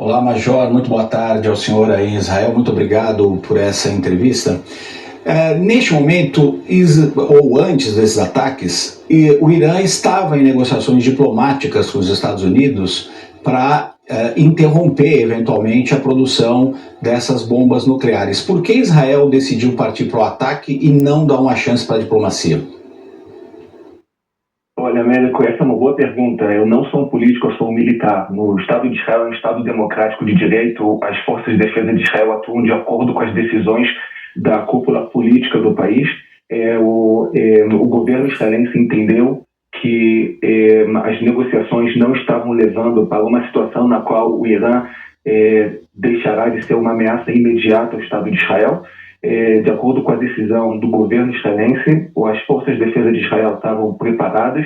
Olá, Major, muito boa tarde ao senhor aí em Israel, muito obrigado por essa entrevista. Neste momento, ou antes desses ataques, o Irã estava em negociações diplomáticas com os Estados Unidos para interromper, eventualmente, a produção dessas bombas nucleares. Por que Israel decidiu partir para o ataque e não dar uma chance para a diplomacia? Olha, Américo, essa é uma boa pergunta. Eu não sou um político, eu sou um militar. No Estado de Israel é um Estado democrático de direito. As forças de defesa de Israel atuam de acordo com as decisões da cúpula política do país. O governo israelense entendeu que as negociações não estavam levando para uma situação na qual o Irã deixará de ser uma ameaça imediata ao Estado de Israel. De acordo com a decisão do governo israelense, as forças de defesa de Israel estavam preparadas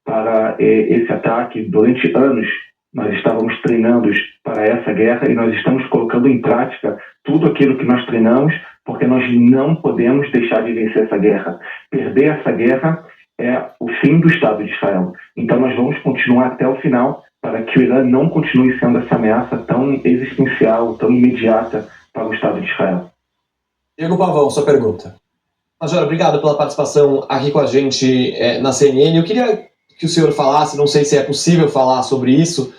para esse ataque. Durante anos nós estávamos treinando para essa guerra e nós estamos colocando em prática tudo aquilo que nós treinamos, porque nós não podemos deixar de vencer essa guerra. Perder essa guerra é o fim do Estado de Israel. Então nós vamos continuar até o final para que o Irã não continue sendo essa ameaça tão existencial, tão imediata para o Estado de Israel. Diego Pavão, sua pergunta. Major, obrigado pela participação aqui com a gente na CNN. Eu queria que o senhor falasse, não sei se é possível falar sobre isso,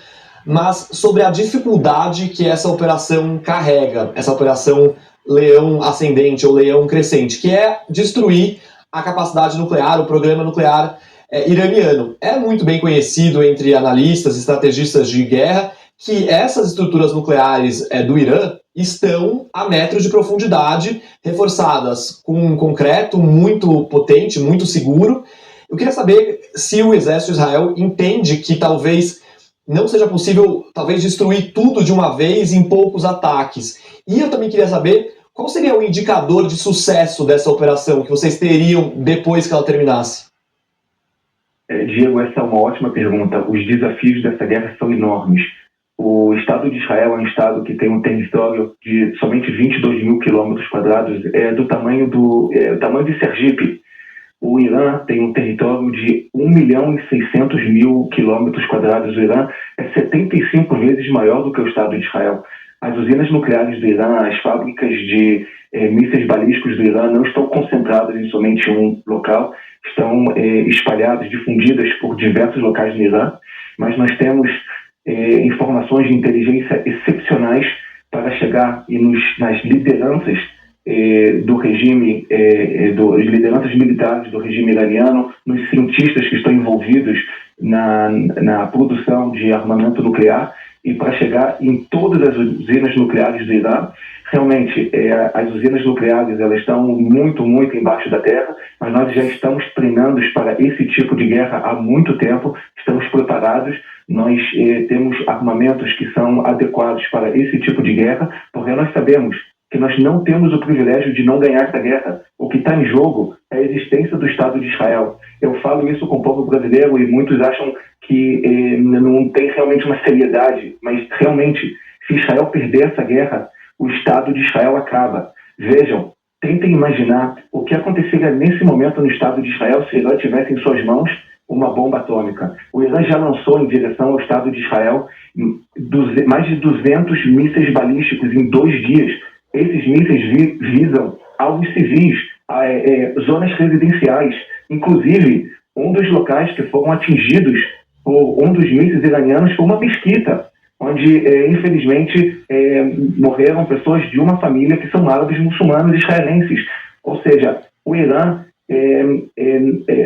mas sobre a dificuldade que essa operação carrega, essa operação Leão Ascendente ou Leão Crescente, que é destruir a capacidade nuclear, o programa nuclear iraniano. É muito bem conhecido entre analistas e estrategistas de guerra que essas estruturas nucleares do Irã estão a metros de profundidade, reforçadas com um concreto muito potente, muito seguro. Eu queria saber se o exército de Israel entende que talvez não seja possível destruir tudo de uma vez em poucos ataques. E eu também queria saber qual seria o indicador de sucesso dessa operação que vocês teriam depois que ela terminasse. Diego, essa é uma ótima pergunta. Os desafios dessa guerra são enormes. O Estado de Israel é um Estado que tem um território de somente 22 mil quilômetros quadrados, do tamanho de Sergipe. O Irã tem um território de 1.600.000 quilômetros quadrados. O Irã é 75 vezes maior do que o Estado de Israel. As usinas nucleares do Irã, as fábricas de mísseis balísticos do Irã não estão concentradas em somente um local, estão espalhadas, difundidas por diversos locais no Irã, mas nós temos informações de inteligência excepcionais para chegar nas lideranças do regime, das lideranças militares do regime iraniano, nos cientistas que estão envolvidos na produção de armamento nuclear, e para chegar em todas as usinas nucleares do Irã. Realmente, as usinas nucleares elas estão muito, muito embaixo da terra, mas nós já estamos treinando para esse tipo de guerra há muito tempo, estamos preparados, nós temos armamentos que são adequados para esse tipo de guerra, porque nós sabemos que nós não temos o privilégio de não ganhar essa guerra. O que está em jogo é a existência do Estado de Israel. Eu falo isso com o povo brasileiro e muitos acham que não tem realmente uma seriedade, mas realmente, se Israel perder essa guerra, o Estado de Israel acaba. Vejam, tentem imaginar o que aconteceria nesse momento no Estado de Israel se o Irã tivesse em suas mãos uma bomba atômica. O Irã já lançou em direção ao Estado de Israel mais de 200 mísseis balísticos em 2 dias. Esses mísseis visam alvos civis, zonas residenciais. Inclusive, um dos locais que foram atingidos por um dos mísseis iranianos foi uma mesquita, onde, infelizmente, morreram pessoas de uma família que são árabes muçulmanos israelenses. Ou seja, o Irã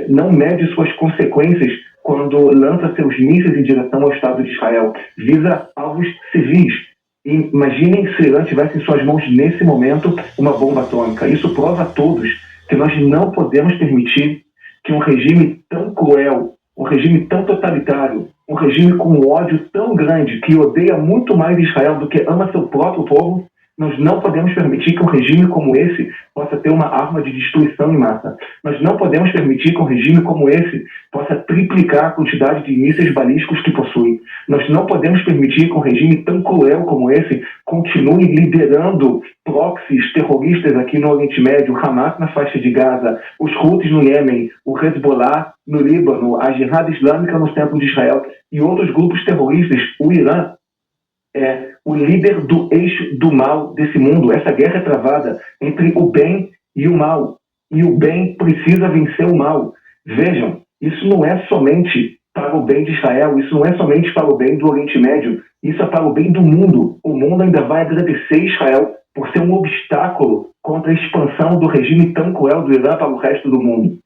não mede suas consequências quando lança seus mísseis em direção ao Estado de Israel. Visa alvos civis. Imaginem se o Irã tivesse em suas mãos, nesse momento, uma bomba atômica. Isso prova a todos que nós não podemos permitir que um regime tão cruel, um regime tão totalitário, um regime com ódio tão grande, que odeia muito mais Israel do que ama seu próprio povo, nós não podemos permitir que um regime como esse possa ter uma arma de destruição em massa. Nós não podemos permitir que um regime como esse possa triplicar a quantidade de mísseis balísticos que possui. Nós não podemos permitir que um regime tão cruel como esse continue liderando proxies terroristas aqui no Oriente Médio, o Hamas na faixa de Gaza, os Houthis no Iêmen, o Hezbollah no Líbano, a Jihad Islâmica no centro de Israel e outros grupos terroristas. O Irã é o líder do eixo do mal desse mundo. Essa guerra é travada entre o bem e o mal. E o bem precisa vencer o mal. Vejam, isso não é somente para o bem de Israel, isso não é somente para o bem do Oriente Médio, isso é para o bem do mundo. O mundo ainda vai agradecer Israel por ser um obstáculo contra a expansão do regime tão cruel do Irã para o resto do mundo.